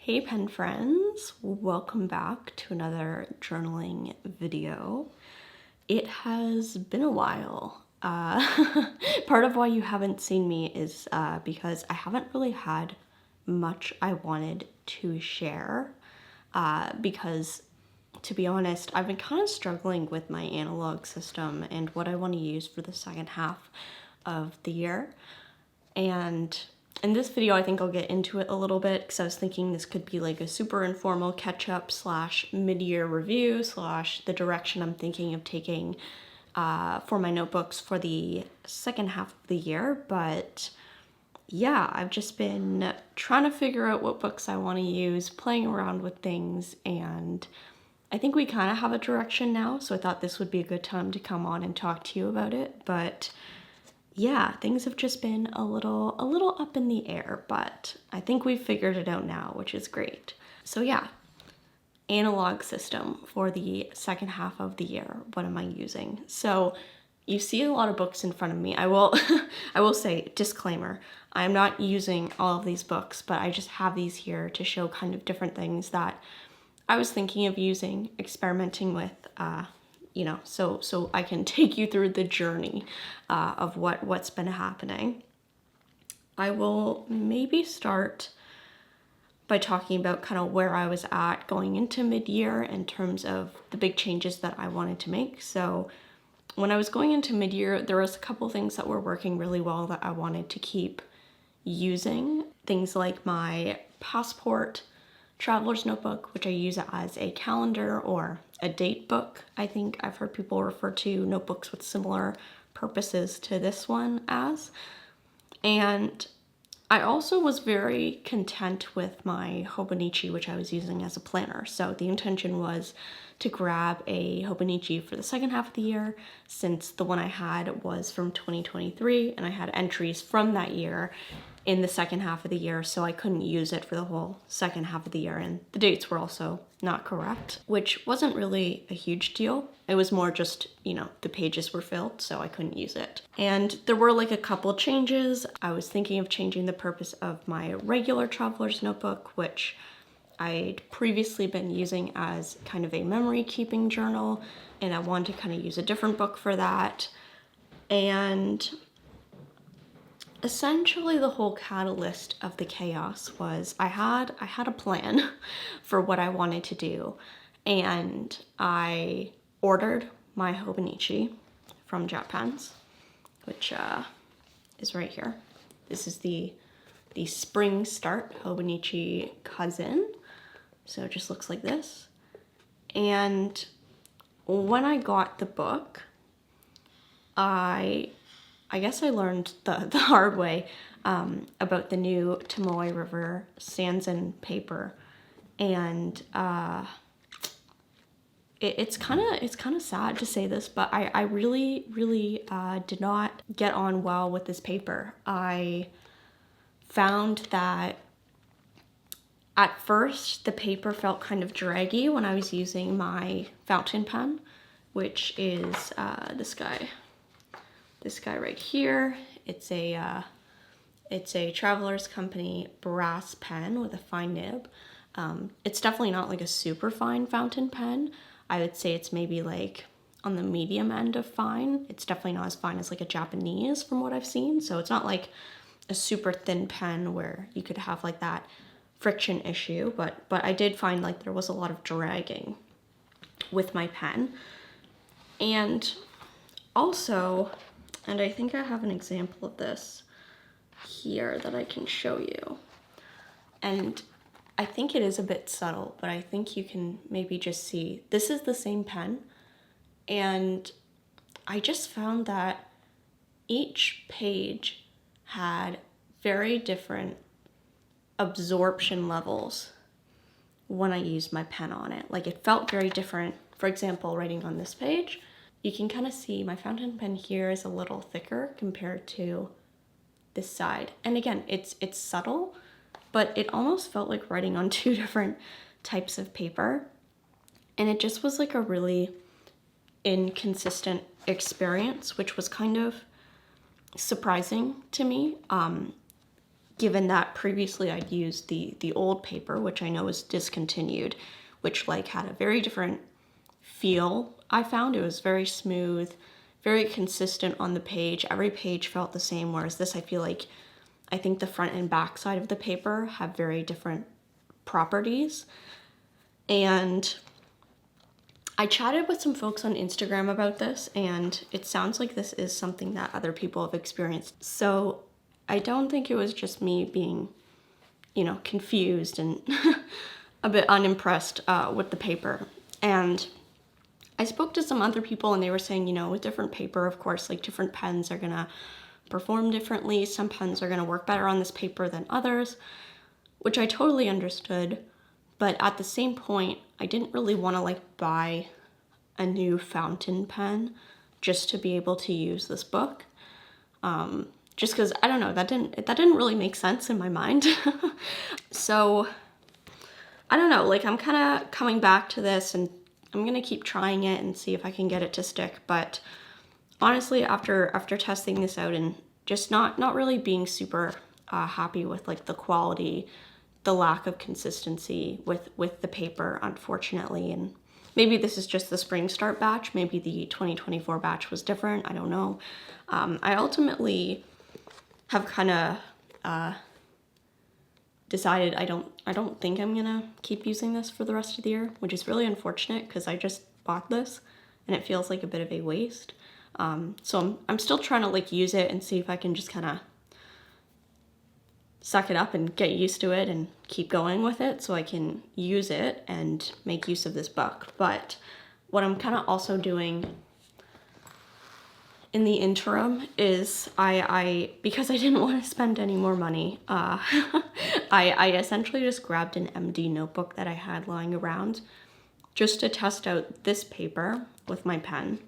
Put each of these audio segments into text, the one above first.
Hey pen friends, welcome back to another journaling video. It has been a while. Part of why you haven't seen me is because I haven't really had much I wanted to share because to be honest, I've been kind of struggling with my analog system and what I want to use for the second half of the year. And in this video, I think I'll get into it a little bit because I was thinking this could be like a super informal catch-up / mid-year review / the direction I'm thinking of taking for my notebooks for the second half of the year. But yeah, I've just been trying to figure out what books I want to use, playing around with things, and I think we kind of have a direction now, so I thought this would be a good time to come on and talk to you about it. But yeah, things have just been a little up in the air, but I think we've figured it out now, which is great. So yeah, analog system for the second half of the year. What am I using? So you see a lot of books in front of me. I will I will say, disclaimer, I'm not using all of these books, but I just have these here to show kind of different things that I was thinking of using, experimenting with, you know, so I can take you through the journey of what's been happening. I will maybe start by talking about kind of where I was at going into mid-year in terms of the big changes that I wanted to make. So when I was going into mid-year, there was a couple things that were working really well that I wanted to keep using. Things like my passport traveler's notebook, which I use as a calendar or a date book. I think I've heard people refer to notebooks with similar purposes to this one as. And I also was very content with my Hobonichi, which I was using as a planner. So the intention was to grab a Hobonichi for the second half of the year, since the one I had was from 2023 and I had entries from that year in the second half of the year, so I couldn't use it for the whole second half of the year, and the dates were also not correct, which wasn't really a huge deal. It was more just, you know, the pages were filled, so I couldn't use it. And there were like a couple changes. I was thinking of changing the purpose of my regular traveler's notebook, which I'd previously been using as kind of a memory keeping journal, and I wanted to kind of use a different book for that. And essentially the whole catalyst of the chaos was I had a plan for what I wanted to do, and I ordered my Hobonichi from Japan's, which is right here. This is the Spring Start Hobonichi Cousin. So it just looks like this. And when I got the book, I guess I learned the hard way about the new Tomoe River Sanzen paper, and it's kind of sad to say this, but I really did not get on well with this paper. I found that at first the paper felt kind of draggy when I was using my fountain pen, which is this guy right here. It's a Traveler's Company brass pen with a fine nib. It's definitely not like a super fine fountain pen. I would say it's maybe like on the medium end of fine. It's definitely not as fine as like a Japanese from what I've seen. So it's not like a super thin pen where you could have like that friction issue, but I did find like there was a lot of dragging with my pen. And also, and I think I have an example of this here that I can show you. And I think it is a bit subtle, but I think you can maybe just see. This is the same pen, and I just found that each page had very different absorption levels when I used my pen on it. Like, it felt very different. For example, writing on this page, you can kind of see my fountain pen here is a little thicker compared to this side. And again, it's subtle, but it almost felt like writing on two different types of paper. And it just was like a really inconsistent experience, which was kind of surprising to me. given that previously I'd used the old paper, which I know is discontinued, which like had a very different feel. I found it was very smooth, very consistent on the page. Every page felt the same, whereas this, I think the front and back side of the paper have very different properties. And I chatted with some folks on Instagram about this, and it sounds like this is something that other people have experienced. So I don't think it was just me being, you know, confused and a bit unimpressed with the paper. And I spoke to some other people, and they were saying, you know, with different paper, of course, like different pens are gonna perform differently. Some pens are gonna work better on this paper than others, which I totally understood. But at the same point, I didn't really want to like buy a new fountain pen just to be able to use this book. Just because, I don't know, that didn't really make sense in my mind. So I don't know, like I'm kind of coming back to this, and I'm gonna keep trying it and see if I can get it to stick. But honestly, after testing this out and just not really being super happy with like the quality, the lack of consistency with the paper, unfortunately. And maybe this is just the spring start batch, maybe the 2024 batch was different, I don't know. I ultimately have kind of decided I don't think I'm gonna keep using this for the rest of the year, which is really unfortunate because I just bought this and it feels like a bit of a waste. So I'm still trying to like use it and see if I can just kind of suck it up and get used to it and keep going with it so I can use it and make use of this book. But what I'm kind of also doing in the interim is I because I didn't want to spend any more money, I essentially just grabbed an MD notebook that I had lying around just to test out this paper with my pen.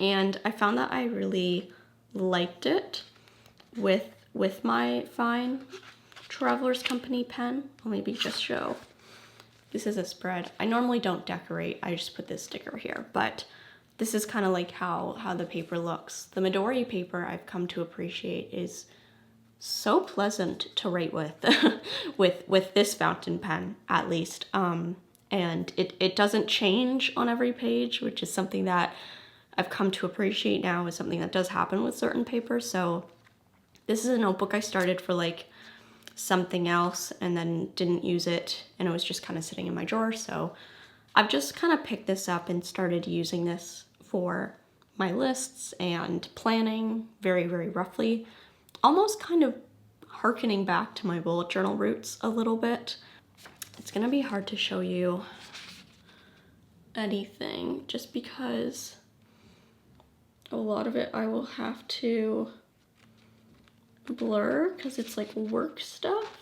And I found that I really liked it with my fine Traveler's Company pen. I'll maybe just show. This is a spread. I normally don't decorate, I just put this sticker here, but this is kind of like how the paper looks. The Midori paper I've come to appreciate is so pleasant to write with, with this fountain pen at least. And it doesn't change on every page, which is something that I've come to appreciate now, is something that does happen with certain papers. So this is a notebook I started for like something else and then didn't use it, and it was just kind of sitting in my drawer. So I've just kind of picked this up and started using this for my lists and planning very, very roughly, almost kind of hearkening back to my bullet journal roots a little bit. It's gonna be hard to show you anything just because a lot of it I will have to blur because it's like work stuff.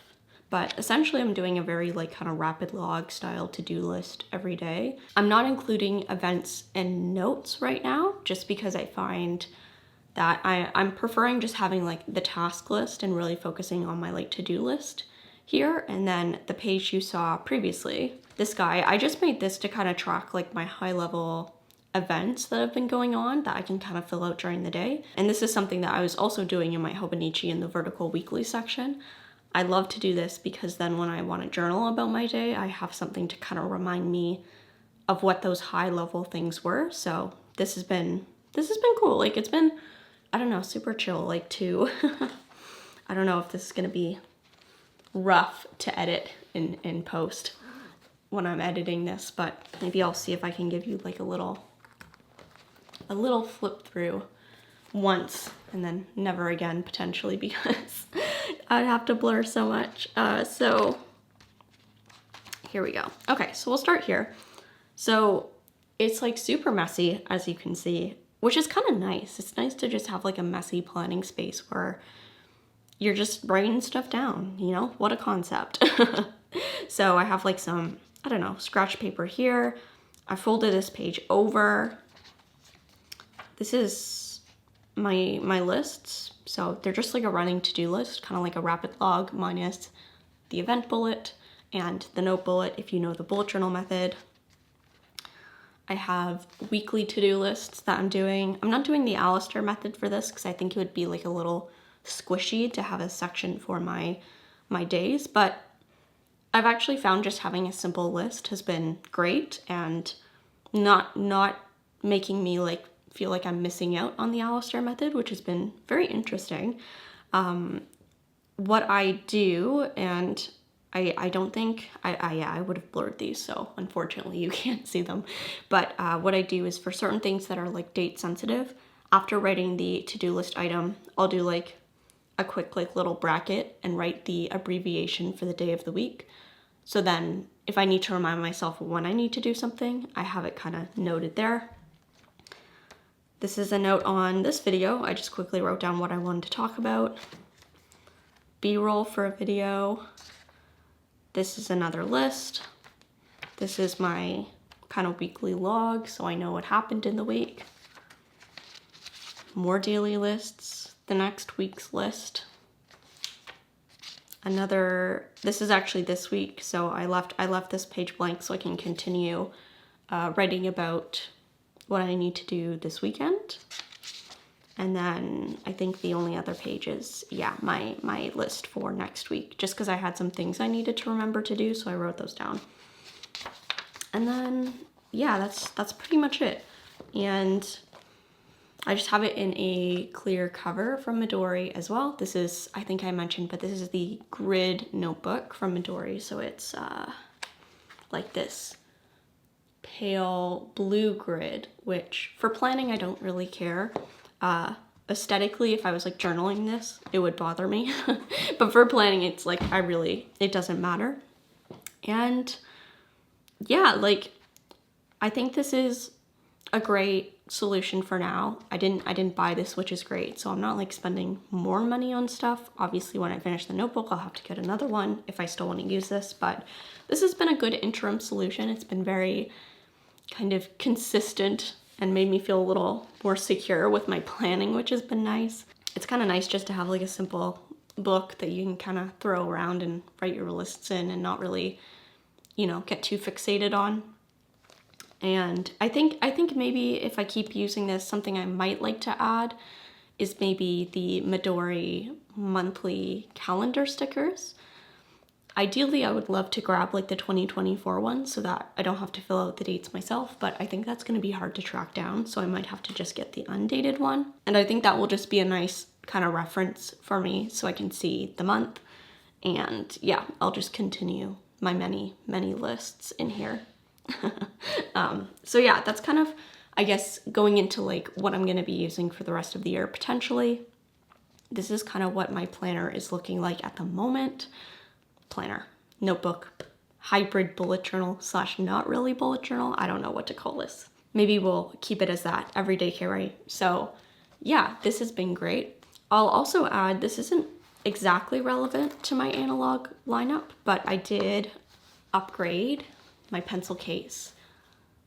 But essentially I'm doing a very like kind of rapid log style to-do list every day. I'm not including events and notes right now just because I find that I'm preferring just having like the task list and really focusing on my like to-do list here. And then the page you saw previously, this guy, I just made this to kind of track like my high level events that have been going on that I can kind of fill out during the day. And this is something that I was also doing in my Hobonichi in the vertical weekly section. I love to do this because then when I want to journal about my day, I have something to kind of remind me of what those high level things were. So this has been cool. Like it's been, I don't know, super chill, like to, I don't know if this is going to be rough to edit in post when I'm editing this, but maybe I'll see if I can give you like a little flip through once and then never again potentially because I'd have to blur so much. So here we go. Okay, so we'll start here. So it's like super messy, as you can see, which is kind of nice. It's nice to just have like a messy planning space where you're just writing stuff down, you know? What a concept. So I have like some, I don't know, scratch paper here. I folded this page over. This is my lists. So they're just like a running to-do list, kind of like a rapid log minus the event bullet and the note bullet if you know the bullet journal method. I have weekly to-do lists that I'm doing. I'm not doing the Alistair method for this because I think it would be like a little squishy to have a section for my days, but I've actually found just having a simple list has been great and not making me like feel like I'm missing out on the Alistair method, which has been very interesting. What I do, and I don't think, I would have blurred these, so unfortunately you can't see them. But what I do is for certain things that are like date sensitive, after writing the to-do list item, I'll do like a quick like little bracket and write the abbreviation for the day of the week. So then if I need to remind myself when I need to do something, I have it kind of noted there. This is a note on this video. I just quickly wrote down what I wanted to talk about. B-roll for a video. This is another list. This is my kind of weekly log, so I know what happened in the week. More daily lists, the next week's list. This is actually this week, so I left this page blank so I can continue writing about what I need to do this weekend. And then I think the only other page is, yeah, my list for next week, just because I had some things I needed to remember to do, so I wrote those down. And then, yeah, that's pretty much it. And I just have it in a clear cover from Midori as well. This is, I think I mentioned, but this is the grid notebook from Midori. So it's like this pale blue grid, which for planning, I don't really care. Aesthetically, if I was like journaling this, it would bother me. But for planning, it's like, it doesn't matter. And yeah, like, I think this is a great solution for now. I didn't buy this, which is great. So I'm not like spending more money on stuff. Obviously, when I finish the notebook, I'll have to get another one if I still want to use this, but this has been a good interim solution. It's been very kind of consistent and made me feel a little more secure with my planning, which has been nice. It's kind of nice just to have like a simple book that you can kind of throw around and write your lists in and not really, you know, get too fixated on. And I think maybe if I keep using this, something I might like to add is maybe the Midori monthly calendar stickers. Ideally, I would love to grab like the 2024 one so that I don't have to fill out the dates myself, but I think that's going to be hard to track down, so I might have to just get the undated one. And I think that will just be a nice kind of reference for me so I can see the month. And yeah, I'll just continue my many lists in here. So yeah, that's kind of, I guess, going into like what I'm going to be using for the rest of the year potentially. This is kind of what my planner is looking like at the moment. Planner, notebook, hybrid bullet journal / not really bullet journal. I don't know what to call this. Maybe we'll keep it as that, everyday carry. So yeah, this has been great. I'll also add, this isn't exactly relevant to my analog lineup, but I did upgrade my pencil case,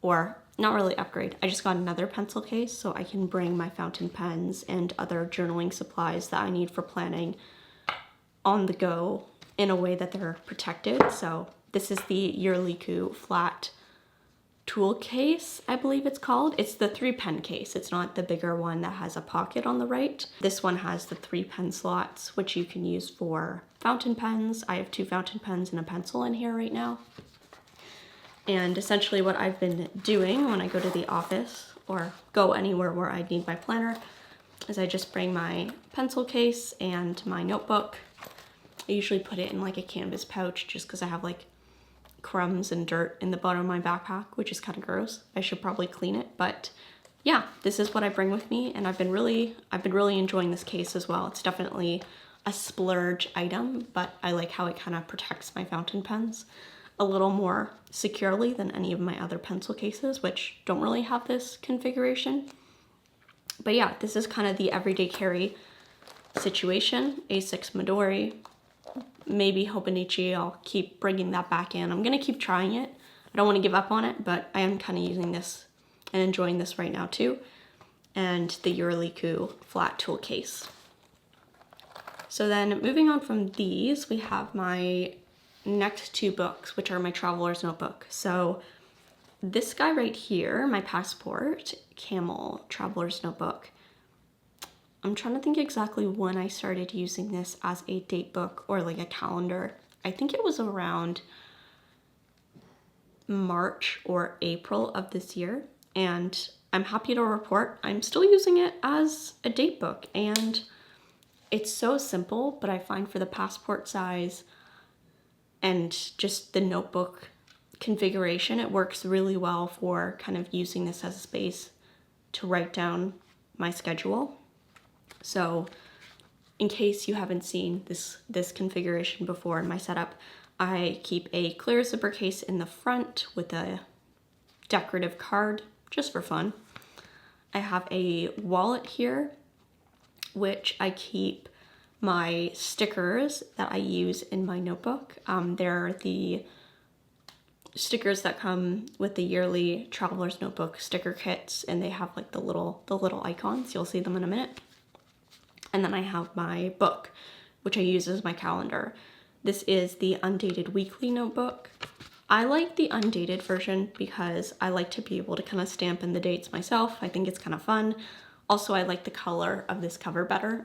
or not really upgrade. I just got another pencil case so I can bring my fountain pens and other journaling supplies that I need for planning on the go in a way that they're protected. So this is the Yurliku flat tool case, I believe it's called. It's the 3-pen case. It's not the bigger one that has a pocket on the right. This one has the 3-pen slots, which you can use for fountain pens. I have 2 fountain pens and a pencil in here right now. And essentially what I've been doing when I go to the office or go anywhere where I need my planner is I just bring my pencil case and my notebook. I usually put it in like a canvas pouch just because I have like crumbs and dirt in the bottom of my backpack, which is kind of gross. I should probably clean it, but yeah, this is what I bring with me, and I've been really enjoying this case as well. It's definitely a splurge item, but I like how it kind of protects my fountain pens a little more securely than any of my other pencil cases, which don't really have this configuration. But yeah, this is kind of the everyday carry situation. A6 Midori. Maybe Hobonichi, I'll keep bringing that back in. I'm gonna keep trying it. I don't want to give up on it, but I am kind of using this and enjoying this right now too. And the Yurliku flat tool case. So then moving on from these, we have my next 2 books, which are my traveler's notebook. So this guy right here, my passport, Camel traveler's notebook. I'm trying to think exactly when I started using this as a date book or like a calendar. I think it was around March or April of this year, and I'm happy to report I'm still using it as a date book, and it's so simple, but I find for the passport size and just the notebook configuration, it works really well for kind of using this as a space to write down my schedule. So in case you haven't seen this configuration before in my setup, I keep a clear zipper case in the front with a decorative card just for fun. I have a wallet here, which I keep my stickers that I use in my notebook. They're the stickers that come with the yearly Traveler's Notebook sticker kits, and they have like the little icons. You'll see them in a minute. And then I have my book, which I use as my calendar. This is the undated weekly notebook. I like the undated version because I like to be able to kind of stamp in the dates myself. I think it's kind of fun. Also, I like the color of this cover better.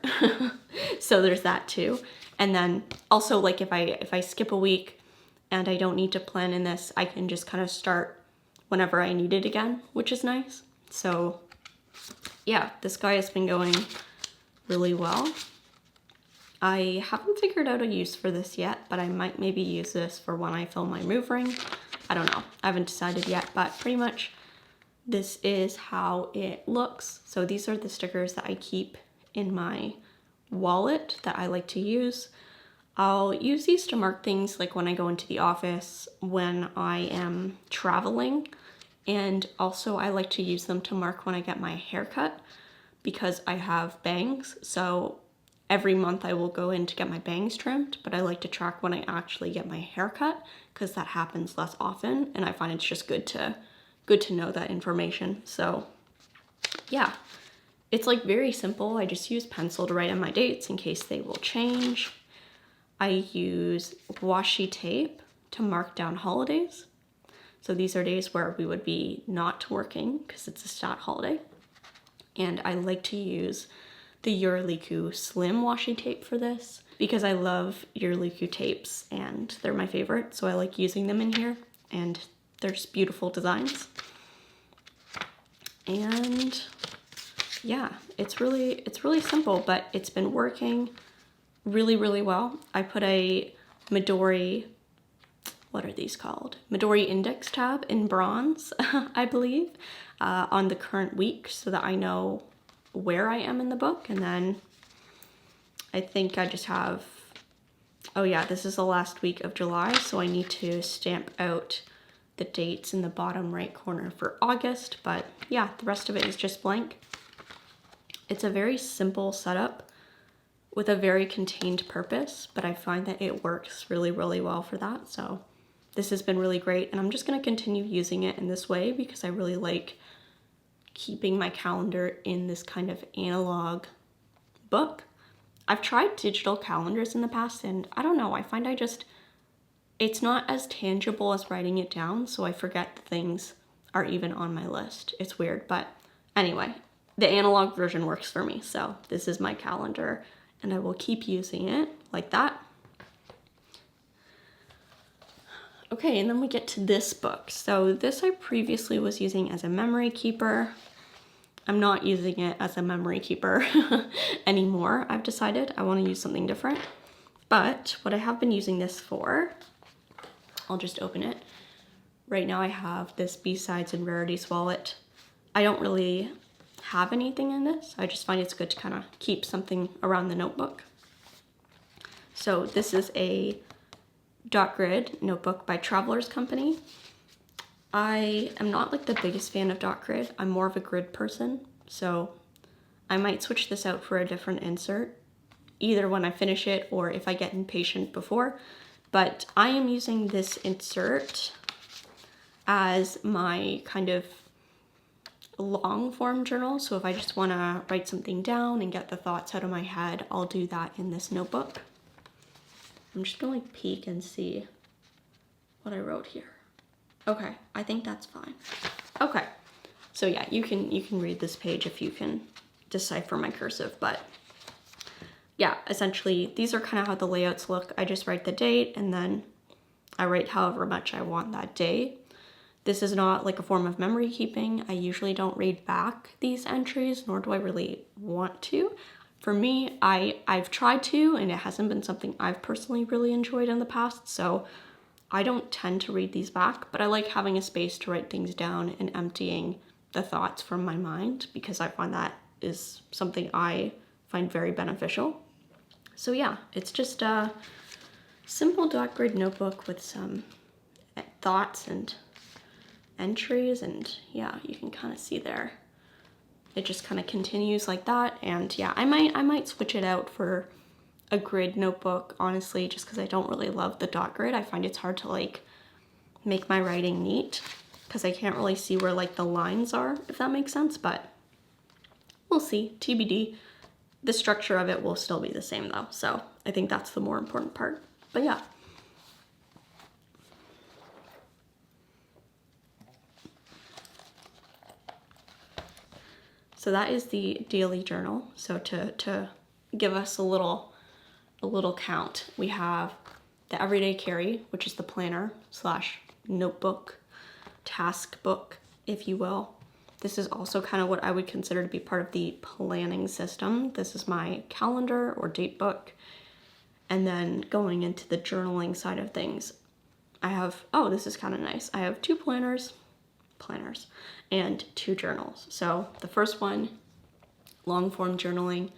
So there's that too. And then also, like if I skip a week and I don't need to plan in this, I can just kind of start whenever I need it again, which is nice. So yeah, this guy has been going really well. I haven't figured out a use for this yet, but I might maybe use this for when I film my move ring. I don't know. I haven't decided yet, but pretty much this is how it looks. So these are the stickers that I keep in my wallet that I like to use. I'll use these to mark things like when I go into the office, when I am traveling, and also I like to use them to mark when I get my hair cut because I have bangs. So every month I will go in to get my bangs trimmed, but I like to track when I actually get my hair cut because that happens less often, and I find it's just good to know that information. So yeah, it's like very simple. I just use pencil to write in my dates in case they will change. I use washi tape to mark down holidays. So these are days where we would be not working because it's a stat holiday. And I like to use the Euroliku slim washi tape for this because I love Euroliku tapes and they're my favorite. So I like using them in here, and they're just beautiful designs. And yeah, it's really simple, but it's been working really, really well. I put a Midori, what are these called? Midori index tab in bronze, I believe, on the current week so that I know where I am in the book. And then I think I just have, oh yeah, this is the last week of July, so I need to stamp out the dates in the bottom right corner for August, but yeah, the rest of it is just blank. It's a very simple setup with a very contained purpose, but I find that it works really, really well for that. So this has been really great, and I'm just going to continue using it in this way because I really like keeping my calendar in this kind of analog book. I've tried digital calendars in the past, and I don't know, I find it's not as tangible as writing it down, so I forget the things are even on my list. It's weird, but anyway, the analog version works for me, so this is my calendar, and I will keep using it like that. Okay, and then we get to this book. So this I previously was using as a memory keeper. I'm not using it as a memory keeper anymore. I've decided I want to use something different. But what I have been using this for, I'll just open it. Right now I have this B-Sides and Rarities wallet. I don't really have anything in this. I just find it's good to kind of keep something around the notebook. So this is a dot grid notebook by Travelers Company. I am not like the biggest fan of dot grid. I'm more of a grid person, so I might switch this out for a different insert, either when I finish it or if I get impatient before. But I am using this insert as my kind of long form journal. So if I just want to write something down and get the thoughts out of my head, I'll do that in this notebook. I'm just gonna like peek and see what I wrote here. Okay, I think that's fine. Okay, so yeah, you can read this page if you can decipher my cursive, but yeah, essentially these are kind of how the layouts look. I just write the date and then I write however much I want that day. This is not like a form of memory keeping. I usually don't read back these entries, nor do I really want to. For me, I've tried to, and it hasn't been something I've personally really enjoyed in the past, so I don't tend to read these back, but I like having a space to write things down and emptying the thoughts from my mind, because I find that is something I find very beneficial. So yeah, it's just a simple dot grid notebook with some thoughts and entries, and yeah, you can kind of see there. It just kind of continues like that, and yeah, I might switch it out for a grid notebook, honestly, just because I don't really love the dot grid. I find it's hard to like make my writing neat because I can't really see where like the lines are, if that makes sense, but we'll see, TBD. The structure of it will still be the same though, so I think that's the more important part. But yeah. So that is the daily journal. So to give us a little count, we have the everyday carry, which is the planner / notebook, task book, if you will. This is also kind of what I would consider to be part of the planning system. This is my calendar or date book. And then going into the journaling side of things, I have, oh, this is kind of nice. I have 2 planners, and 2 journals. So the first one, long form journaling,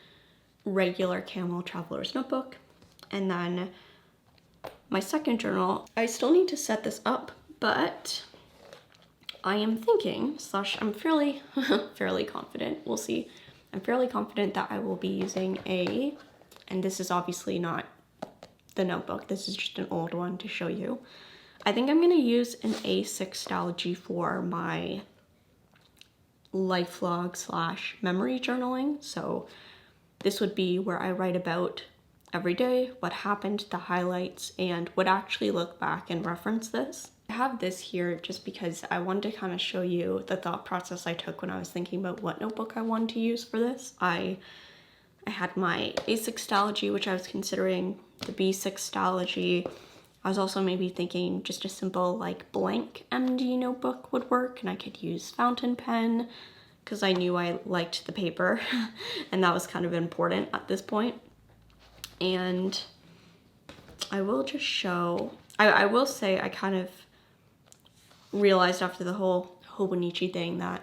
regular camel traveler's notebook. And then my second journal, I still need to set this up, but I am thinking, / I'm fairly confident, we'll see. I'm fairly confident that I will be using and this is obviously not the notebook, this is just an old one to show you. I think I'm gonna use an A6 Stalogy for my life log / memory journaling. So this would be where I write about every day, what happened, the highlights, and would actually look back and reference this. I have this here just because I wanted to kind of show you the thought process I took when I was thinking about what notebook I wanted to use for this. I had my A6 Stalogy, which I was considering the B6 Stalogy. I was also maybe thinking just a simple like blank MD notebook would work, and I could use fountain pen because I knew I liked the paper and that was kind of important at this point. And I will just show, I will say I kind of realized after the whole Hobonichi thing that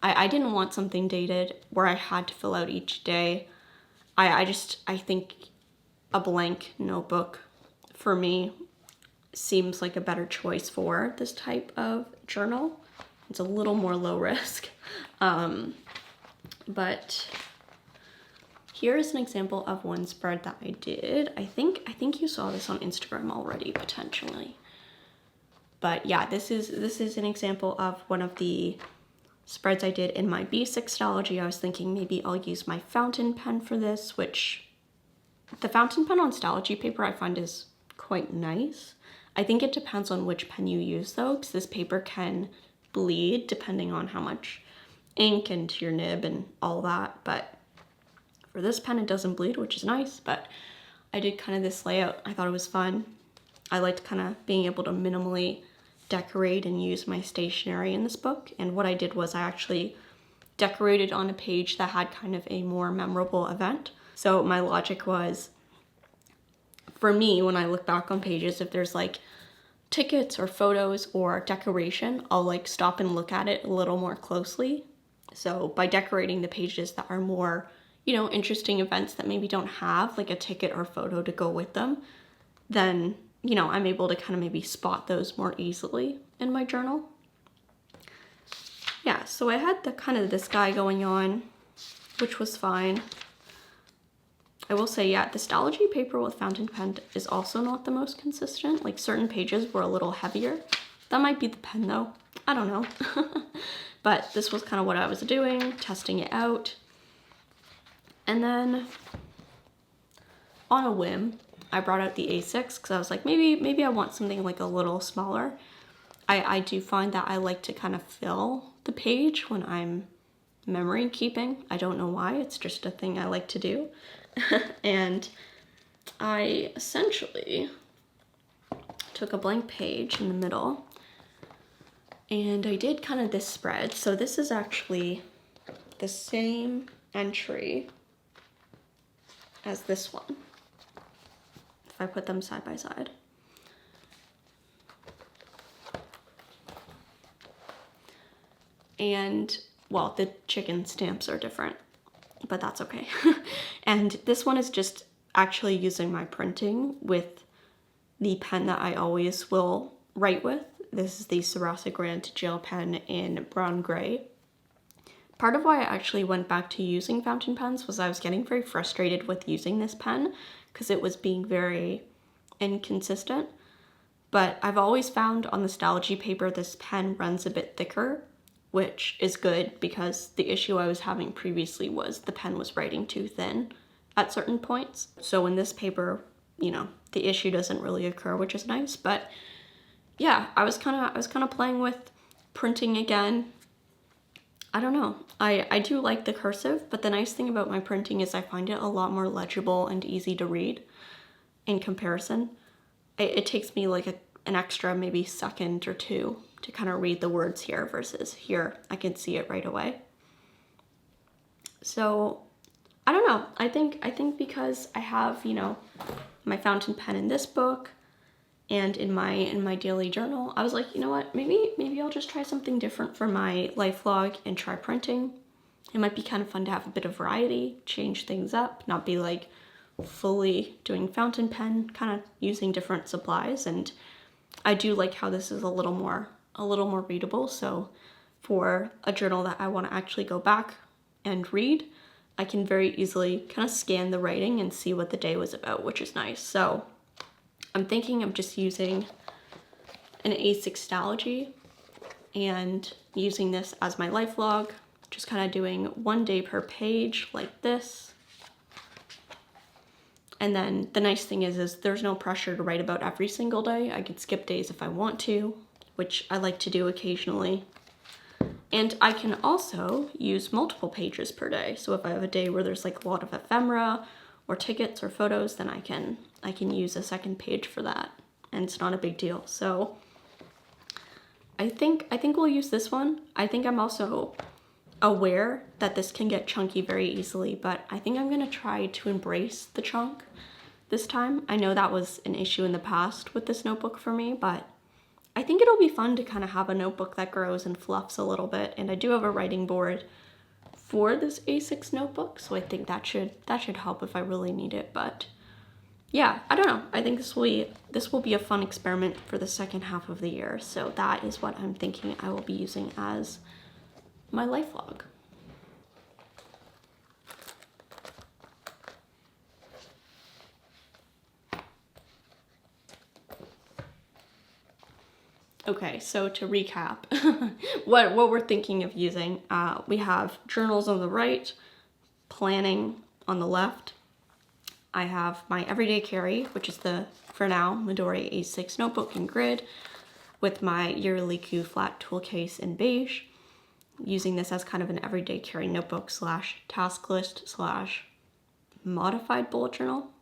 I didn't want something dated where I had to fill out each day. I think a blank notebook for me seems like a better choice for this type of journal. It's a little more low risk. But here's an example of one spread that I did. I think you saw this on Instagram already, potentially. But yeah, this is an example of one of the spreads I did in my B6 Stalogy. I was thinking maybe I'll use my fountain pen for this, which the fountain pen on Stalogy paper I find is quite nice. I think it depends on which pen you use though, because this paper can bleed depending on how much ink into your nib and all that, but for this pen it doesn't bleed, which is nice. But I did kind of this layout. I thought it was fun. I liked kind of being able to minimally decorate and use my stationery in this book, and what I did was I actually decorated on a page that had kind of a more memorable event. So my logic was, for me, when I look back on pages, if there's like tickets or photos or decoration, I'll like stop and look at it a little more closely. So by decorating the pages that are more, you know, interesting events that maybe don't have like a ticket or photo to go with them, then, you know, I'm able to kind of maybe spot those more easily in my journal. Yeah, so I had the kind of this guy going on, which was fine. I will say, yeah, the Stalogy paper with fountain pen is also not the most consistent. Like certain pages were a little heavier. That might be the pen though. I don't know. But this was kind of what I was doing, testing it out. And then on a whim, I brought out the A6 because I was like, maybe I want something like a little smaller. I do find that I like to kind of fill the page when I'm memory keeping. I don't know why, it's just a thing I like to do. And I essentially took a blank page in the middle and I did kind of this spread. So this is actually the same entry as this one, if I put them side by side. And, well, the chicken stamps are different, but that's okay. And this one is just actually using my printing with the pen that I always will write with. This is the Sarasa Grant gel pen in brown gray. Part of why I actually went back to using fountain pens was I was getting very frustrated with using this pen because it was being very inconsistent. But I've always found on the Nostalgia paper this pen runs a bit thicker, which is good because the issue I was having previously was the pen was writing too thin at certain points. So in this paper, you know, the issue doesn't really occur, which is nice. But yeah, I was kind of playing with printing again. I don't know. I do like the cursive, but the nice thing about my printing is I find it a lot more legible and easy to read in comparison. It takes me like an extra maybe second or two to kind of read the words here versus here I can see it right away. So I don't know. I think because I have, you know, my fountain pen in this book and in my daily journal, I was like, you know what, maybe I'll just try something different for my life log and try printing. It might be kind of fun to have a bit of variety, change things up, not be like fully doing fountain pen, kind of using different supplies. And I do like how this is a little more readable. So for a journal that I want to actually go back and read, I can very easily kind of scan the writing and see what the day was about, which is nice. So I'm thinking of just using an A6 Nostalgia and using this as my life log, just kind of doing 1 day per page like this. And then the nice thing is there's no pressure to write about every single day. I can skip days if I want to, which I like to do occasionally. And I can also use multiple pages per day. So if I have a day where there's like a lot of ephemera or tickets or photos, then I can use a second page for that. And it's not a big deal. So I think we'll use this one. I think I'm also aware that this can get chunky very easily, but I think I'm gonna try to embrace the chunk this time. I know that was an issue in the past with this notebook for me, but I think it'll be fun to kind of have a notebook that grows and fluffs a little bit. And I do have a writing board for this A6 notebook, so I think that should help if I really need it. But yeah, I don't know. I think this will be a fun experiment for the second half of the year. So that is what I'm thinking I will be using as my life log. Okay, so to recap, what we're thinking of using, we have journals on the right, planning on the left. I have my everyday carry, which is the, for now, Midori A6 notebook in grid, with my Euroliku flat tool case in beige, using this as kind of an everyday carry notebook slash task list slash modified bullet journal.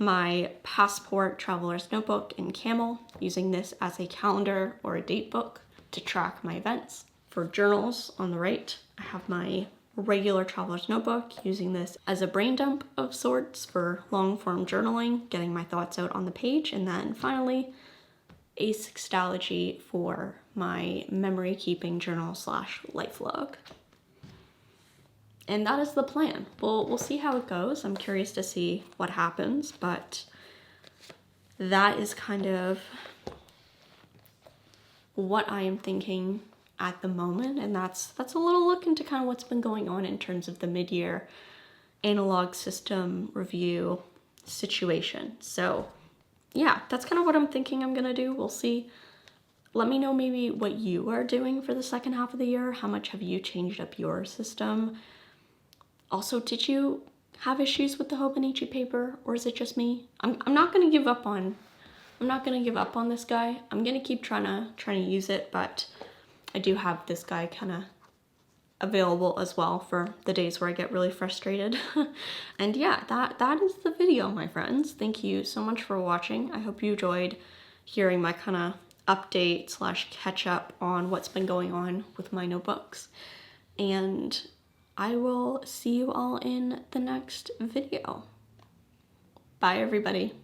My passport traveler's notebook in camel, using this as a calendar or a date book to track my events. For journals on the right, I have my regular traveler's notebook, using this as a brain dump of sorts for long form journaling, getting my thoughts out on the page. And then finally, A6 Nostalgia for my memory keeping journal slash life log. And that is the plan. We'll see how it goes. I'm curious to see what happens, but that is kind of what I am thinking at the moment. And that's a little look into kind of what's been going on in terms of the mid-year analog system review situation. So yeah, that's kind of what I'm thinking I'm gonna do. We'll see. Let me know maybe what you are doing for the second half of the year. How much have you changed up your system? Also, did you have issues with the Hobonichi paper, or is it just me? I'm not gonna give up on this guy. I'm gonna keep trying to use it, but I do have this guy kind of available as well for the days where I get really frustrated. And yeah, that is the video, my friends. Thank you so much for watching. I hope you enjoyed hearing my kind of update / catch up on what's been going on with my notebooks. And I will see you all in the next video. Bye, everybody.